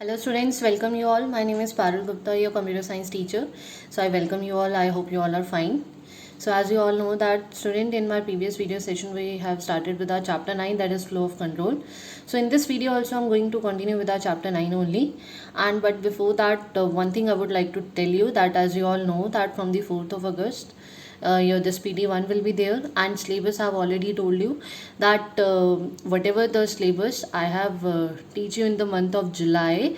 Hello students, welcome you all. My name is Parul Gupta, your computer science teacher. So I welcome you all. I hope you all are fine. So as you all know that student, in my previous video session we have started with our chapter 9, that is flow of control. So in this video also I'm going to continue with our chapter 9 only. And but before that, one thing I would like to tell you that as you all know that from the 4th of August your this PT1 will be there, and syllabus I have already told you that whatever the syllabus I have teach you in the month of July,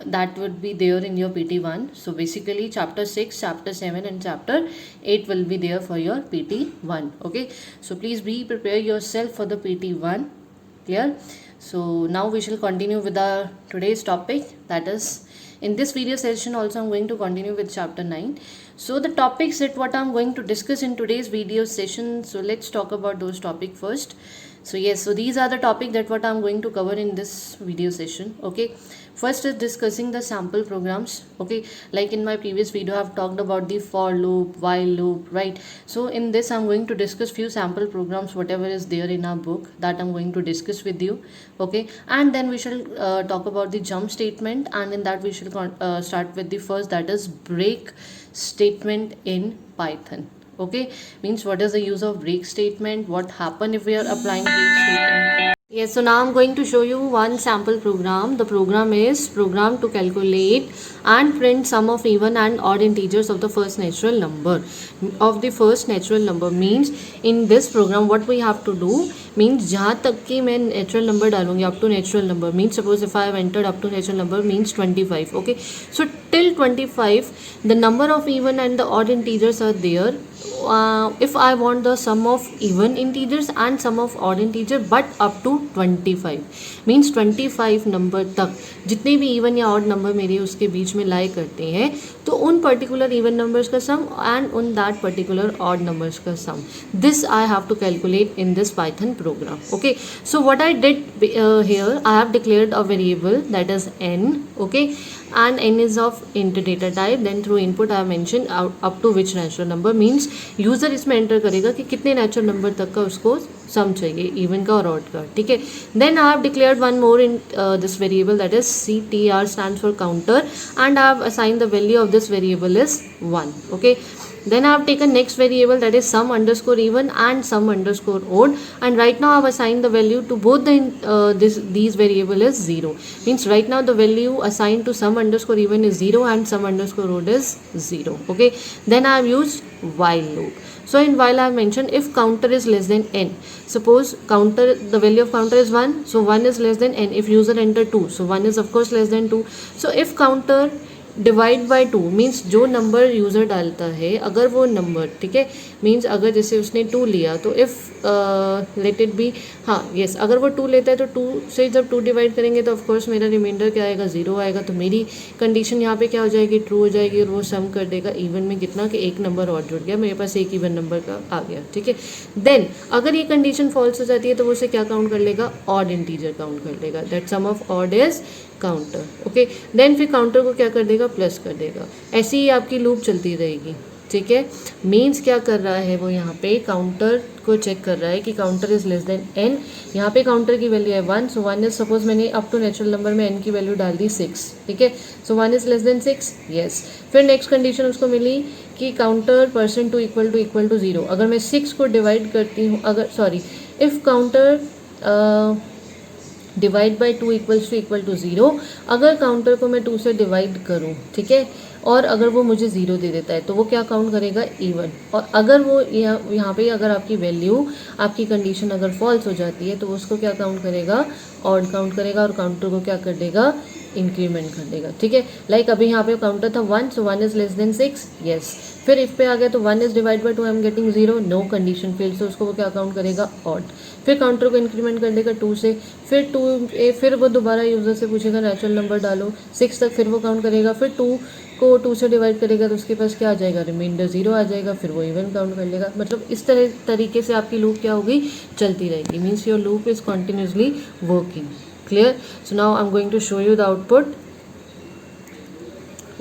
that would be there in your PT1. So basically chapter 6, chapter 7 and chapter 8 will be there for your PT1. Okay, so please be prepare yourself for the PT1. Clear? So now we shall continue with our today's topic, that is in this video session also I'm going to continue with chapter 9. So the topics that what I'm going to discuss in today's video session, so let's talk about those topic first. So yes, so these are the topic that what I'm going to cover in this video session. Okay, first is discussing the sample programs. Okay, like in my previous video I've talked about the for loop, while loop, right? So in this I'm going to discuss few sample programs whatever is there in our book, that I'm going to discuss with you. Okay, and then we shall talk about the jump statement, and in that we shall start with the first, that is break statement in Python. Okay, means what is the use of break statement, what happen if we are applying break statement. Yes, so now I'm going to show you one sample program. The program is program to calculate and print sum of even and odd integers of the first natural number. Means in this program what we have to do means जहाँ तक कि मैं natural number डालूंगी up to natural number, means suppose if I have entered up to natural number means 25. Okay, so till 25 the number of even and the odd integers are there. If I want the sum of even integers and sum of odd integer but up to 25, means 25 number तक जितने भी even या odd number मेरे उसके बीच में लाई करते हैं, तो उन पर्टिकुलर इवन नंबर्स का सम एंड उन दैट पर्टिकुलर ऑड नंबर्स का sum, this I have to calculate in this Python program. Okay, so what I did here, I have declared a variable that is n. Okay, and n is of int data type. Then through input I have mentioned up to which natural number, means user इसमें enter करेगा कि कितने natural number तक का उसको सम चाहिए, even का और ऑड का. ठीक है, then I have declared one more in this variable, that is CTR stands for counter, and I have assigned the value of this variable is 1. Okay, then I have taken next variable, that is sum underscore even and sum underscore odd, and right now I have assigned the value to both these variable is 0. Means right now the value assigned to sum underscore even is 0 and sum underscore odd is 0. Okay, then I have used while loop. So in while I have mentioned if counter is less than n, suppose counter, the value of counter is 1, so 1 is less than n. If user enter 2, so 1 is of course less than 2. So if counter divide by 2 means जो number user डालता है अगर वो number, ठीक है, means अगर जैसे उसने 2 लिया तो इफ़ लेट इट बी, हाँ यस, अगर वो 2 लेता है तो 2 से जब 2 डिवाइड करेंगे तो ऑफकोर्स मेरा रिमाइंडर क्या आएगा, 0 आएगा. तो मेरी कंडीशन यहाँ पे क्या हो जाएगी, ट्रू हो जाएगी, और वो सम कर देगा इवन में कितना कि एक नंबर और जुड़ गया, मेरे पास एक इवन नंबर का आ गया. ठीक है, देन अगर ये कंडीशन फॉल्स हो जाती है तो वो उसे क्या काउंट कर लेगा, ऑड इंटीजर काउंट कर लेगा, that sum of odd is counter. Okay, then फिर काउंटर को क्या कर देगा, प्लस कर देगा. ऐसी ही आपकी लूप चलती रहेगी. ठीक है, मीन्स क्या कर रहा है वो यहाँ पे काउंटर को चेक कर रहा है कि counter is less than n. यहाँ पे काउंटर की वैल्यू है 1, सो 1 इज, सपोज मैंने अप टू नेचुरल नंबर में n की वैल्यू डाल दी 6. ठीक है, so 1 is less than 6. Yes, फिर नेक्स्ट कंडीशन उसको मिली कि counter percent two equal to 0. अगर मैं 6 को डिवाइड करती हूँ, अगर sorry, if counter divide by 2 equal to 0, अगर काउंटर को मैं 2 से डिवाइड करूँ, ठीक है, और अगर वो मुझे 0 दे देता है तो वो क्या काउंट करेगा, इवन. और अगर वो यहाँ पे अगर आपकी वैल्यू, आपकी कंडीशन अगर फॉल्स हो जाती है तो उसको क्या काउंट करेगा, ऑड काउंट करेगा, और काउंटर को क्या कर देगा, इंक्रीमेंट कर देगा. ठीक है, लाइक अभी यहाँ पे काउंटर था 1, so 1 is less than 6. Yes, फिर इफ पे आ गया तो 1 is divide by 2, I am getting 0, no condition fail, so उसको वो क्या काउंट करेगा, ऑड. फिर काउंटर को इंक्रीमेंट कर देगा 2 से, फिर वो दोबारा यूज़र से पूछेगा नेचुरल नंबर डालो 6 तक, फिर वो काउंट करेगा, फिर 2 को 2 से डिवाइड करेगा तो उसके पास क्या आ जाएगा, रिमाइंडर 0 आ जाएगा, फिर वो इवन काउंट कर लेगा. मतलब इस तरीके से आपकी लूप क्या होगी, चलती रहेगी. Means your loop is continuously working. Clear? So now I'm going to show you the output.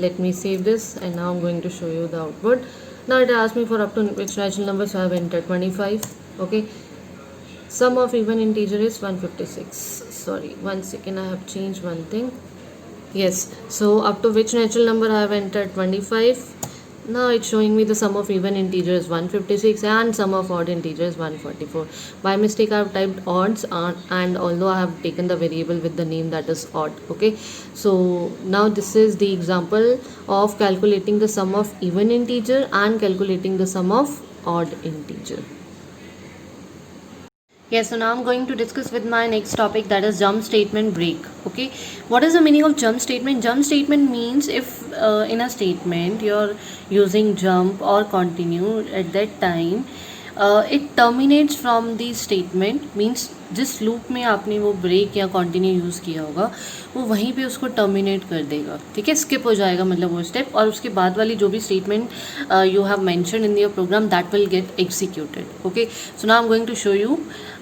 Let me save this, and now I'm going to show you the output. Now it asked me for up to which natural number, so I have entered 25. Okay, sum of even integer is 156. Sorry, 1 second, I have changed one thing. Yes, so up to which natural number I have entered 25. Now it's showing me the sum of even integers 156 and sum of odd integers 144. By mistake I have typed odds and although I have taken the variable with the name that is odd. Okay, so now this is the example of calculating the sum of even integer and calculating the sum of odd integer. Yes, so now I'm going to discuss with my next topic, that is jump statement break. Okay, what is the meaning of jump statement? Jump statement means if in a statement you're using jump or continue at that time, it terminates from the statement, means जिस loop में आपने वो break या continue use किया होगा वो वहीं पे उसको टर्मिनेट कर देगा. ठीक है, स्किप हो जाएगा मतलब वो स्टेप, और उसके बाद वाली जो भी statement you have mention in your program that will get executed. Okay, so now I am going to show you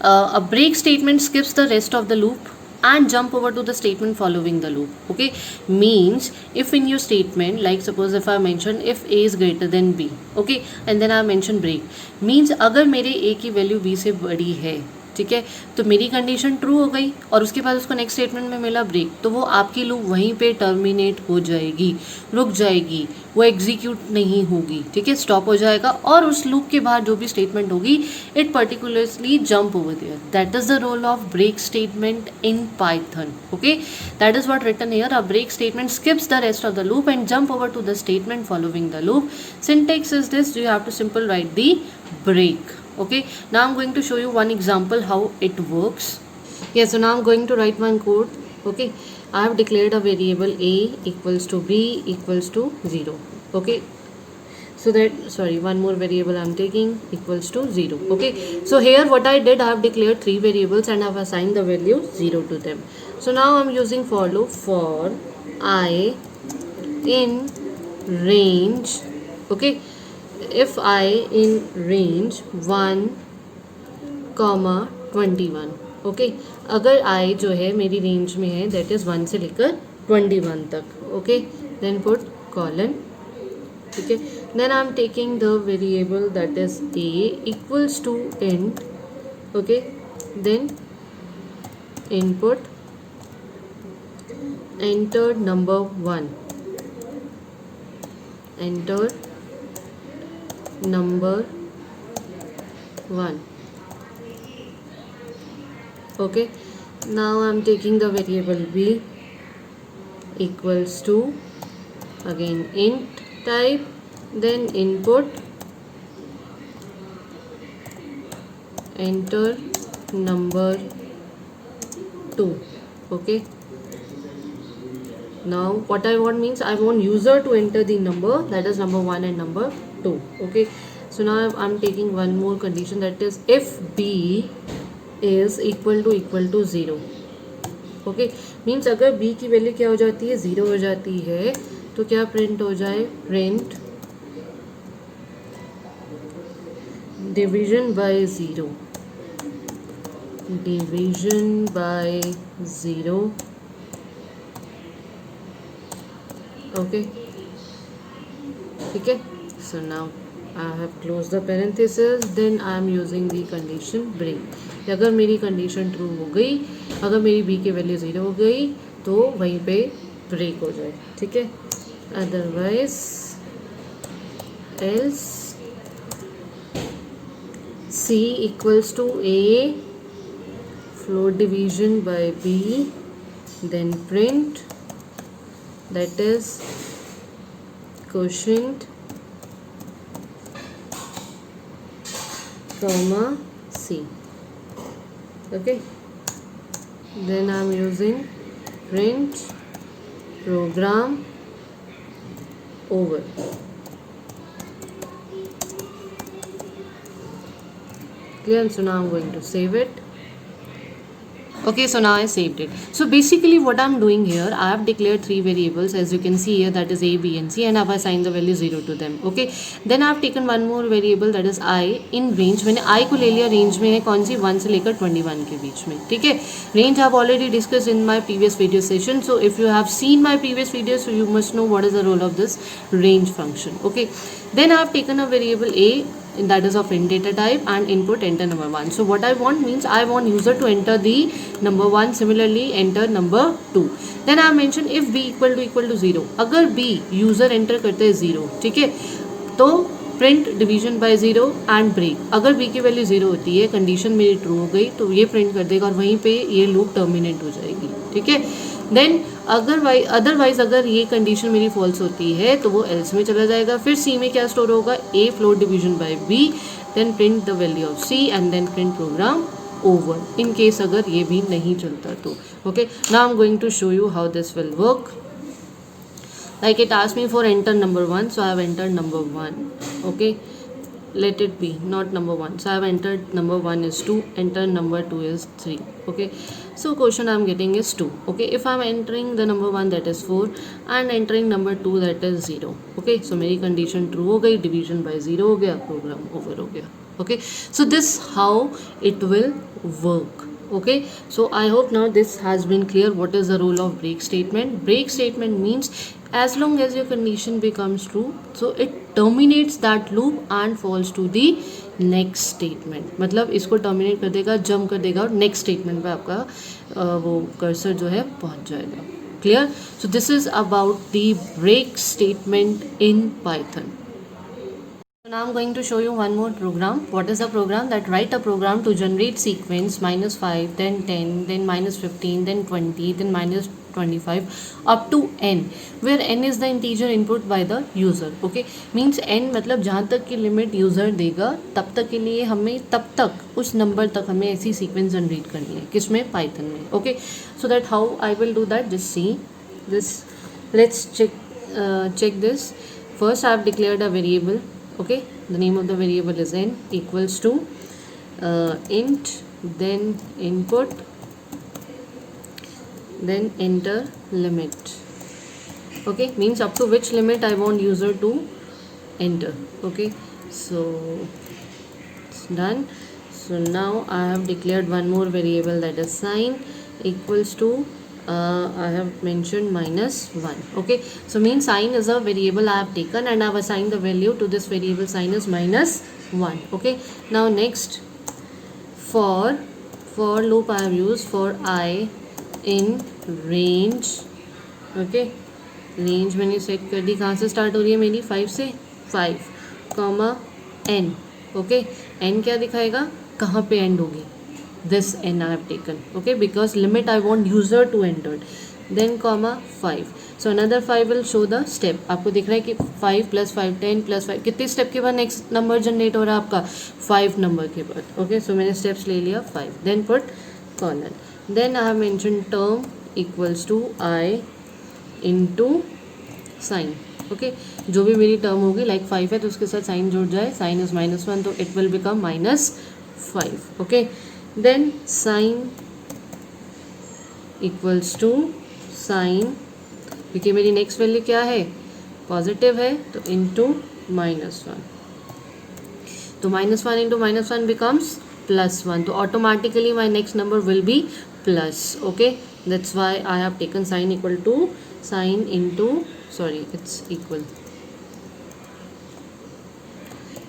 a break statement skips the rest of the loop and jump over to the statement following the loop. Okay, means if in your statement, like suppose if I mention if a is greater than b, okay, and then I mention break, means अगर मेरे a की value b से बड़ी है, ठीक है, तो मेरी कंडीशन ट्रू हो गई और उसके बाद उसको नेक्स्ट स्टेटमेंट में मिला ब्रेक, तो वो आपकी लूप वहीं पे टर्मिनेट हो जाएगी, रुक जाएगी, वो एग्जीक्यूट नहीं होगी. ठीक है, स्टॉप हो जाएगा और उस लूप के बाद जो भी स्टेटमेंट होगी it particularly jump over there. That is the role of break statement in Python. Okay, that is what written here. A break statement skips the rest of the loop and jump over to the statement following the loop. Syntax is this, you have to simple write the break. Okay, now I'm going to show you one example how it works. Yeah, so now I'm going to write one code. Okay, I have declared a variable a equals to b equals to 0. Okay, so that, sorry, one more variable I'm taking equals to 0. Okay, so here what I did, I have declared 3 variables and I have assigned the value 0 to them. So now I'm using for loop for I in range. Okay, if I in range 1, 21. Okay, अगर I जो है मेरी range में है that is 1 से लेकर 21 तक. Okay, then put colon. ठीक है, then I am taking the variable that is a equals to int. Okay, then input enter number 1, enter number 1. Okay, now I'm taking the variable b equals to, again int type, then input enter number 2. Okay, now what I want means I want user to enter the number, that is number 1 and number 2. Okay, so now I'm taking one more condition, that is if b is equal to 0. Okay, means अगर b की value क्या हो जाती है, 0 हो जाती है, तो क्या प्रिंट हो जाए, print division by 0, division by 0. Okay, ठीक है. So now I have closed the parenthesis, then I am using the condition break. अगर मेरी कंडीशन ट्रू हो गई, अगर मेरी b की वैल्यू 0 हो गई तो वहीं पे ब्रेक हो जाए. ठीक है, otherwise else c equals to a float division by b, then print that is quotient comma c. Okay, then I'm using print program over. Clear? So now I'm going to save it. Okay, so now I saved it. So basically what I'm doing here, I have declared 3 variables, as you can see here, that is a, b and c, and I have assigned the value 0 to them. Okay, then I have taken one more variable, that is I in range. मैंने I को ले लिया range में है कौन सी, 1 से लेकर 21 के बीच में. ठीक है, range I have already discussed in my previous video session. So if you have seen my previous videos, so you must know what is the role of this range function. Okay, then I have taken a variable a that is of int data type, and input enter number 1. So what I want means I want user to enter the number 1, similarly enter number 2. Then I have mentioned if b equal to 0, अगर b user enter करते हैं 0, ठीक है, तो print division by 0 and break. अगर b की वैल्यू 0 होती है, कंडीशन मेरी ट्रू हो गई, तो ये प्रिंट कर देगा और वहीं पे ये लूप टर्मिनेट हो जाएगी, ठीक है. देन अदरवाइज अगर ये कंडीशन मेरी फॉल्स होती है तो वो एल्स में चला जाएगा. फिर सी में क्या स्टोर होगा, A float division by B, then print the value of C and then print program over, in case अगर ये भी नहीं चलता तो. Okay, now I am going to show you how this will work. Like it asked me for enter number 1, so I have entered number 1. Okay, let it be not number 1, so I have entered number 1 is 2, enter number 2 is 3. Okay, so question I am getting is 2. Okay, if I am entering the number 1 that is 4 and entering number 2 that is 0. Okay, so मेरी condition true हो गई, division by 0 हो गया, program over हो गया. Okay, so this how it will work. Okay, so I hope now this has been clear what is the role of break statement. Break statement means as long as your condition becomes true, so it terminates that loop and falls to the next statement. मतलब इसको terminate कर देगा, jump कर देगा और next statement पे आपका वो cursor जो है पहुंच जाएगा. Clear? So this is about the break statement in Python. So now I'm going to show you one more program. What is the program? That write a program to generate sequence -5, then 10, then -15, then 20, then -25 up to n, where n is the integer input by the user. Okay, means n मतलब जहाँ तक की limit user देगा तब तक के लिए हमें तब तक उस नंबर तक हमें ऐसी सीक्वेंस जनरेट करनी है. किसमें? पाइथन में. Okay, so that how I will do that, just see this. Let's check this. First I have declared a variable. Okay, the name of the variable is n equals to int, then input, then enter limit. Okay, means up to which limit I want user to enter. Okay, so it's done. So now I have declared one more variable, that is sign equals to I have mentioned -1. Okay, so means sign is a variable I have taken and I have assigned the value to this variable. Sign is -1. Okay, now next for loop I have used for I in range. Okay, range मैंने set कर दी. कहाँ से start हो रही है मेरी? 5 से. 5 comma n. Okay, n क्या दिखाएगा, कहाँ पे एंड होगी? This n I have taken. Okay, because limit I want user to enter. Then comma 5. So another 5 will show the step. आपको दिख रहा है कि 5 + 5 10 + 5 कितने स्टेप के बाद नेक्स्ट नंबर जनरेट हो रहा है आपका? 5 नंबर के बाद. ओके, सो मैंने स्टेप्स ले लिया 5. Then put colon. Then I have mention term equals to i into sign. Okay, जो भी मेरी टर्म होगी, लाइक 5 है तो उसके साथ साइन जुड़ जाए. साइन इज -1 तो it will become -5. Okay, then sin equals to sin, क्योंकि मेरी नेक्स्ट वैल्यू क्या है? पॉजिटिव है, तो इंटू -1. तो -1 इंटू -1 बिकम्स +1. तो automatically my next number will be plus. Okay, that's why I have taken sign equal to sign into its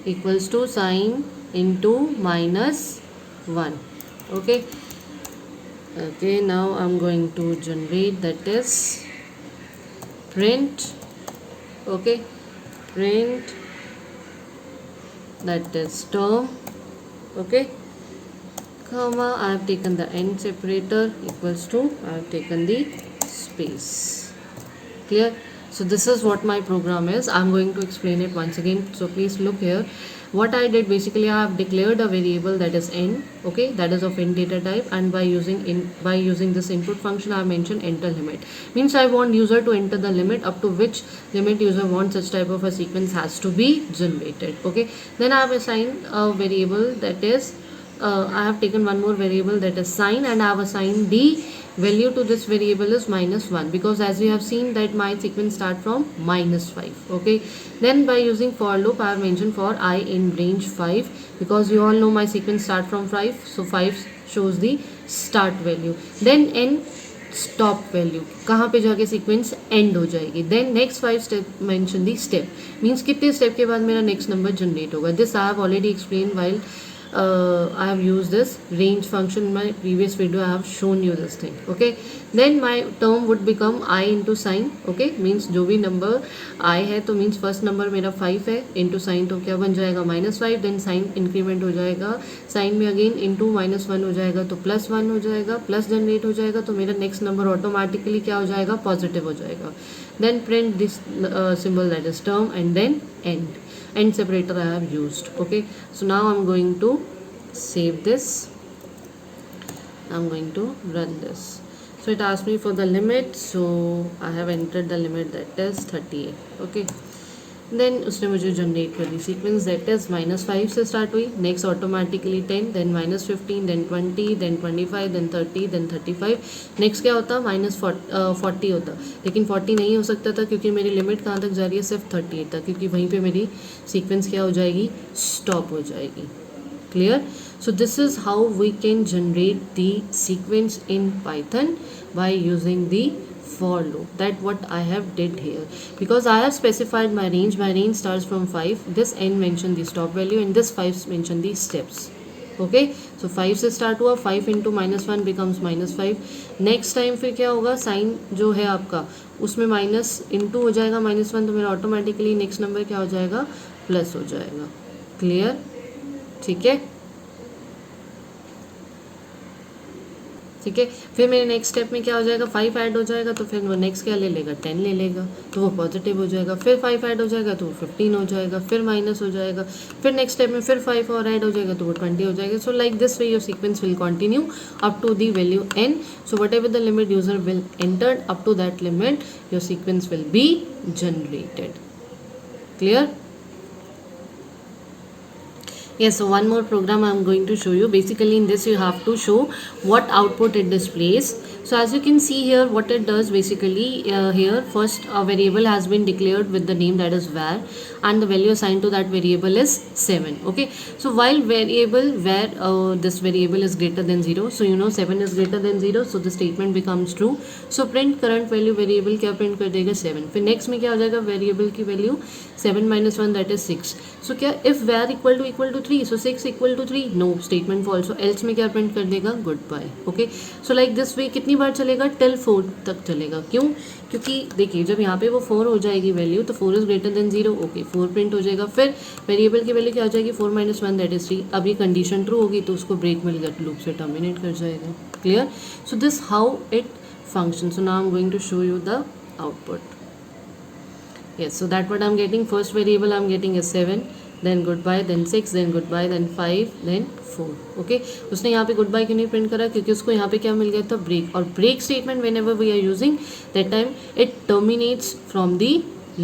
equals to sign into -1. Okay, now I'm going to generate, that is print. Okay, print, that is term. Okay, comma, I have taken the end separator equals to, I have taken the space. Clear? So this is what my program is. I'm going to explain it once again, so please look here. What I did, basically I have declared a variable that is n. Okay, that is of int data type, and by using this input function I have mentioned enter limit. Means I want user to enter the limit up to which limit user wants such type of a sequence has to be generated. Okay, then I have assigned a variable that is I have taken one more variable that is sign, and I have assigned the value to this variable is -1, because as we have seen that my sequence start from -5. Okay, then by using for loop I have mentioned for I in range 5, because you all know my sequence start from 5, so 5 shows the start value. Then n stop value, कहाँ पे जाके sequence end हो जाएगी. Then next 5 step mention the step means कितने step के बाद मेरा next number generate होगा. This I have already explain while I have used this range function in my previous video. I have shown you this thing. Okay, then my term would become I into sign. Okay, means जो भी number I है तो means first number मेरा 5 है into sign तो क्या बन जाएगा -5. then sign increment हो जाएगा, sign में again into -1 हो जाएगा तो +1 हो जाएगा, प्लस जनरेट हो जाएगा तो मेरा next number automatically क्या हो जाएगा, पॉजिटिव हो जाएगा. then print this symbol that is term and then end. End separator I have used. Okay, so now I'm going to save this. I'm going to run this. So it asked me for the limit, so I have entered the limit, that is 38. Okay, then उसने मुझे generate कर दी sequence that is -5 से start हुई, next automatically 10, then -15, then 20, then 25, then 30, then 35. Next क्या होता, -40 होता, लेकिन 40 नहीं हो सकता था क्योंकि मेरी लिमिट कहाँ तक जा रही है, सिर्फ 38 तक, क्योंकि वहीं पे मेरी सीक्वेंस क्या हो जाएगी, स्टॉप हो जाएगी. Clear. So this is how we can generate the sequence in Python by using the for loop. That what I have did here, because I have specified my range. My range starts from 5. This n mention the stop value and this 5 mention the steps. Okay, so 5 से start हुआ, 5 into -1 becomes -5. Next time फिर क्या होगा, sign जो है आपका उसमें minus into हो जाएगा -1 तो मेरा ऑटोमेटिकली नेक्स्ट नंबर क्या हो जाएगा, प्लस हो जाएगा. क्लियर. ठीक है. ठीक है. फिर मेरे नेक्स्ट स्टेप में क्या हो जाएगा, 5 ऐड हो जाएगा तो फिर वो नेक्स्ट क्या ले लेगा, 10 ले लेगा तो वो पॉजिटिव हो जाएगा. फिर 5 ऐड हो जाएगा तो वो 15 हो जाएगा, फिर माइनस हो जाएगा. फिर नेक्स्ट स्टेप में फिर 5 और ऐड हो जाएगा तो वो 20 हो जाएगा. So like this way your sequence will continue up to the value n. So whatever the limit user will enter up to that limit your sequence will be generated. Clear. Yes, so one more program I am going to show you. Basically in this you have to show what output it displays. So as you can see here, what it does basically, here first a variable has been declared with the name that is var, and the value assigned to that variable is 7. Okay, so while variable where this variable is greater than 0, so you know 7 is greater than 0, so the statement becomes true. So print current value variable क्या print कर देगा, 7. फिर next में क्या हो जाएगा, variable की value 7 minus 1 that is 6. So क्या if var equal to 3, so 6 equal to 3, no, statement false. So else में क्या print कर देगा, goodbye. Okay, so like this way कितनी बार चलेगा, till 4 तक चलेगा. क्यों, क्योंकि देखिए जब यहाँ पे वो 4 हो जाएगी वैल्यू तो 4 is greater than 0. Okay, 4 print हो जाएगा. फिर वेरिएबल की वैल्यू क्या हो जाएगी, 4 minus 1 दैट इज 3. अब ये कंडीशन ट्रू होगी तो उसको ब्रेक मिल गया, लूप से टर्मिनेट कर जाएगा. Clear. So this how it function. So now I am going to show you the output. Yes, so that what I'm getting, first variable I'm getting is 7, then goodbye, then 6, then goodbye, then 5, then 4. Okay, उसने यहाँ पे goodbye क्यों नहीं print करा, क्योंकि उसको यहाँ पे क्या मिल गया था, ब्रेक. और break statement whenever we are using that time it terminates from the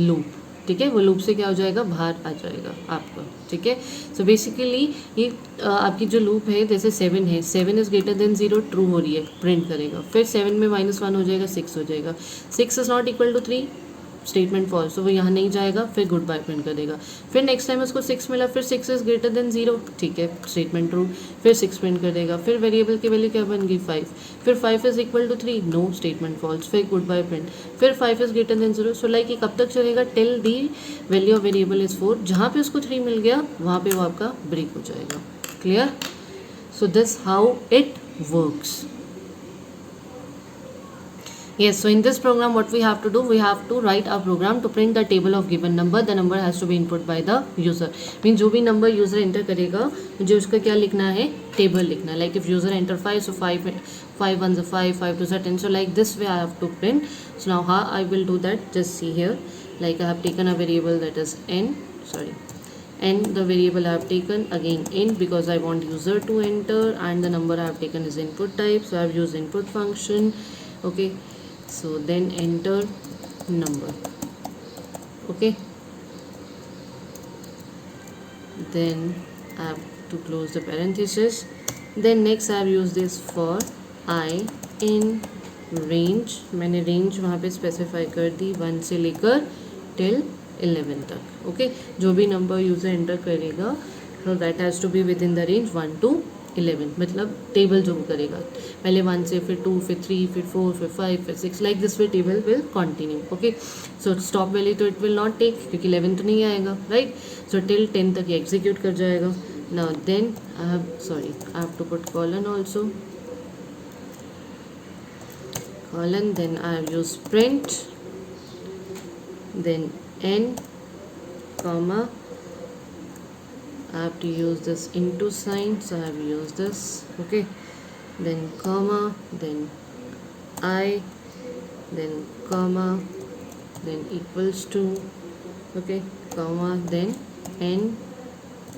loop. ठीक है, वो लूप से क्या हो जाएगा, बाहर आ जाएगा आपका. ठीक है. सो बेसिकली ये आपकी जो लूप है, जैसे 7 है, 7 इज ग्रेटर देन 0 ट्रू हो रही है, प्रिंट करेगा. फिर 7 में -1 हो जाएगा, 6 हो जाएगा. 6 is not equal to 3, statement false, तो वो यहाँ नहीं जाएगा, फिर गुड बाय प्रिंट कर देगा. फिर नेक्स्ट टाइम उसको 6 मिला, फिर 6 इज ग्रेटर देन 0, ठीक है, स्टेटमेंट ट्रू, फिर 6 प्रिंट कर देगा. फिर वेरिएबल की वैल्यू क्या बन गई, 5. फिर 5 is equal to 3, no, statement false, फिर गुड बाय प्रिंट. फिर 5 is greater than 0. So like ये कब तक चलेगा, till the value of variable is 4. जहाँ पे उसको 3 मिल गया वहाँ पे वो आपका ब्रेक हो जाएगा. Clear. So this how it works. Yes, so in this program what we have to do, we have to write a program to print the table of given number. The number has to be input by the user. Means जो भी number user enter करेगा मुझे उसका क्या लिखना है, table लिखना है. Like if user enter 5, so 5 1s are 5, 5 2s are 10. So like this way I have to print. So now how I will do that, just see here. Like I have taken a variable that is n, and the variable I have taken again int because I want user to enter, and the number I have taken is input type, so I have used input function. Okay, so then enter number. Okay, then I have to close the parenthesis. Then next I have used this for I in range. मैंने range वहाँ पे specify कर दी 1 से लेकर till 11 तक. Okay, जो भी number user enter करेगा, so that has to be within the range 1 to 11, मतलब टेबल जो करेगा पहले 1 से, फिर 2, फिर 3, फिर 4, फिर 5, फिर 6, like this way table will continue. Okay, so stop value तो इट विल नॉट टेक, क्योंकि 11 तो नहीं आएगा, राइट. सो टिल 10 तक ये एग्जीक्यूट कर जाएगा. Now then I have to put colon also, colon, then I have used print, then n, comma, I have to use this into sign, so I have used this. Okay, then comma, then I, then comma, then equals to, okay, comma, then n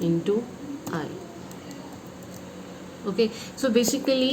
into I. Okay, so basically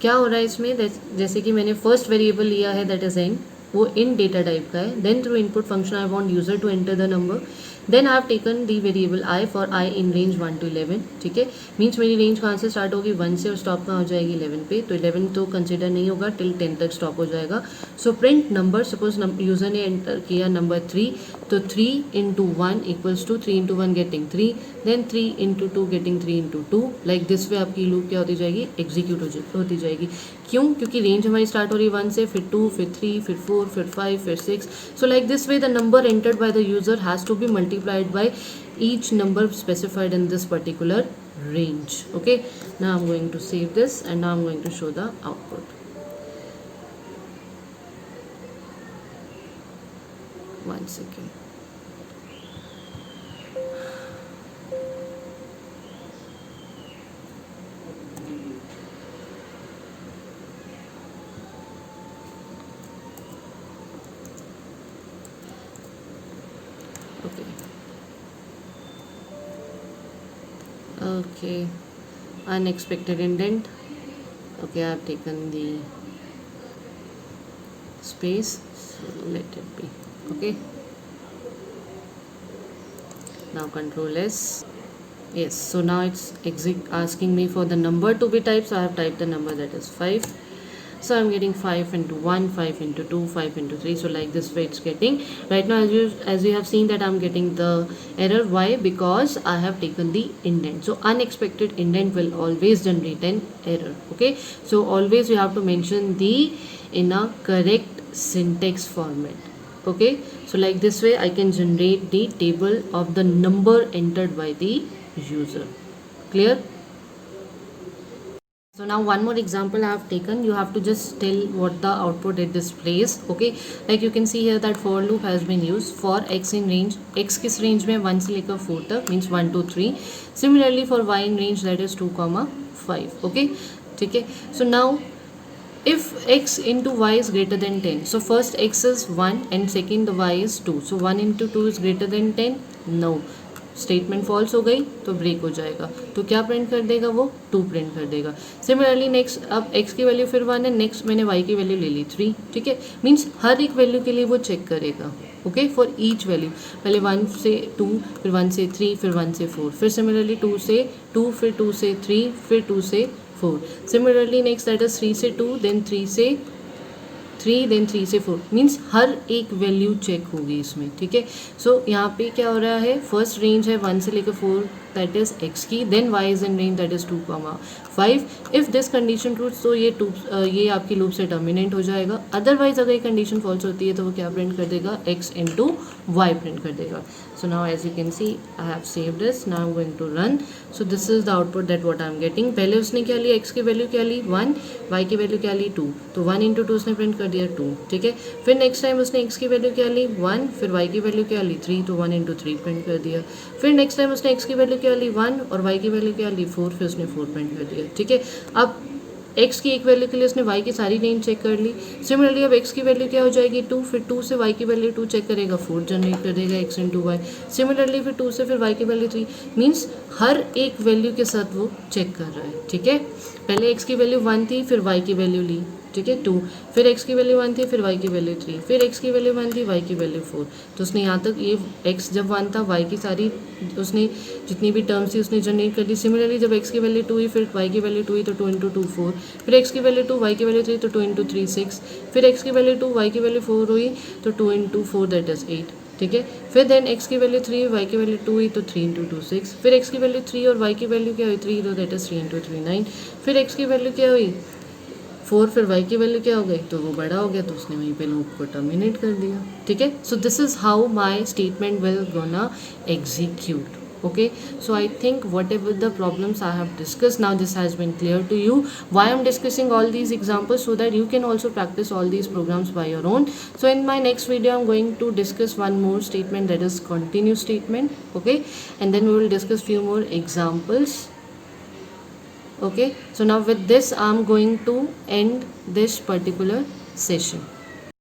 क्या हो रहा है इसमें, जैसे कि मैंने first variable लिया है दैट इज एन, वो इन डेटा टाइप का है. Then through input function I want user to enter the number. Then I have taken the variable i for i in range 1 to 11. ठीक है, मीन्स मेरी range कहाँ से स्टार्ट होगी, 1 से, और स्टॉप कहाँ हो जाएगी 11 पे. तो 11 तो कंसिडर नहीं होगा, टिल 10 तक स्टॉप हो जाएगा. So print number, suppose user ने एंटर किया नंबर 3, तो 3 into 1 equals to 3 into 1 getting 3, देन 3 into 2 getting 3 into 2. Like this way आपकी लूप क्या होती जाएगी, एग्जीक्यूट होती जाएगी. क्यों, क्योंकि रेंज हमारी स्टार्ट हो रही है 1 से, फिर 2, फिर 3, फिर 4, फिर 5, फिर 6. So like this way the number entered by the user has to be multiplied by each number specified in this particular range. Okay, now I'm going to save this and now I'm going to show the output. One second. Okay, unexpected indent. Okay, I have taken the space, so let it be. Okay, now control S. Yes, so now it's asking me for the number to be typed, so I have typed the number, that is 5. So I'm getting 5 into 1, 5 into 2, 5 into 3. So like this way it's getting. Right now as you have seen that I'm getting the error. Why? Because I have taken the indent. So unexpected indent will always generate an error. Okay. So always you have to mention the in a correct syntax format. Okay. So like this way I can generate the table of the number entered by the user. Clear? So now one more example I have taken. You have to just tell what the output it displays. Okay, like you can see here that for loop has been used for x in range. X किस range में 1 से लेकर 4 तक, means 1 2 3. Similarly for y in range, that is 2 5. Okay, ठीक है. So now if x into y is greater than 10, so first x is 1 and second the y is 2. So 1 into 2 is greater than 10. No, statement false हो गई तो break हो जाएगा. तो क्या print कर देगा, वो 2 प्रिंट कर देगा. सिमिलरली नेक्स्ट, अब x की वैल्यू फिर 1 है, नेक्स्ट मैंने y की वैल्यू ले ली 3. ठीक है, मीन्स हर एक वैल्यू के लिए वो चेक करेगा. ओके, फॉर ईच वैल्यू, पहले 1 से 2, फिर 1 से 3, फिर 1 से 4, फिर सिमिलरली 2 से 2, फिर 2 से 3, फिर 2 से 4. सिमिलरली नेक्स्ट दैट इज 3 से 2, देन 3 से 3, देन 3 से 4. मीन्स हर एक वैल्यू चेक होगी इसमें. ठीक है, सो यहाँ पे क्या हो रहा है, फर्स्ट रेंज है 1 से लेकर 4, दैट इज x की, then y is in range that is 2 5. If this condition true, तो ये आपकी लूप से टर्मिनेट हो जाएगा. अदरवाइज अगर ये कंडीशन फॉल्स होती है तो वो क्या प्रिंट कर देगा, x इंटू वाई प्रिंट कर देगा. So now as you can see I have saved this. Now I am going to run. So this is the output that what I am getting. पहले उसने क्या लिया, x की value क्या ली 1, y की value क्या ली 2, तो 1 इंटू 2 उसने प्रिंट कर दिया 2. ठीक है, फिर नेक्स्ट टाइम उसने x की वैल्यू क्या ली 1, फिर y की वैल्यू क्या ली 3, तो 1 इंटू 3 प्रिंट कर दिया. फिर नेक्स्ट टाइम उसने x की वैल्यू क्या ली 1 और y की वैल्यू क्या ली 4, फिर उसने 4 प्रिंट कर दिया. ठीक है, अब x की एक वैल्यू के लिए उसने y की सारी रेंज चेक कर ली. सिमिलरली अब x की वैल्यू क्या हो जाएगी 2, फिर 2 से y की वैल्यू 2 चेक करेगा, 4 जनरेट कर देगा x इंटू वाई. सिमिलरली फिर 2 से फिर y की वैल्यू 3. मीन्स हर एक वैल्यू के साथ वो चेक कर रहा है. ठीक है, पहले x की वैल्यू 1 थी, फिर y की वैल्यू ली. ठीक है 2, फिर x की वैल्यू 1 थी, फिर y की वैल्यू 3, फिर x की वैल्यू 1 थी, y की वैल्यू 4. तो उसने यहाँ तक ये x जब 1 था, y की सारी उसने जितनी भी टर्म्स थी उसने जनरेट कर दी. सिमिलरली जब x की वैल्यू 2 हुई, फिर y की वैल्यू 2 हुई, तो 2 इंटू 2 4, फिर x की वैल्यू 2, y की वैल्यू 3, तो 2 इंटू 3 6, फिर x की वैल्यू 2, y की वैल्यू 4 हुई, तो 2 इंटू 4 दैट इज 8. ठीक है। फिर देन x की वैल्यू 3 y की वैल्यू 2 हुई तो 3 इंटू 2 6, फिर x की वैल्यू 3 और y की वैल्यू क्या हुई 3 तो दैट इज 3 इंटू 3 9, फिर x की वैल्यू क्या हुई 4, फिर y की वैल्यू क्या हो गई तो वो बड़ा हो गया तो उसने वहीं पे लूप को टर्मिनेट कर दिया, ठीक है। सो this is how my statement will gonna execute. Okay, so I think whatever the problems I have discussed now, this has been clear to you. Why I'm discussing all these examples, so that you can also practice all these programs by your own. So in my next video I'm going to discuss one more statement, that is continue statement. Okay, and then we will discuss few more examples. Okay, so now with this I'm going to end this particular session.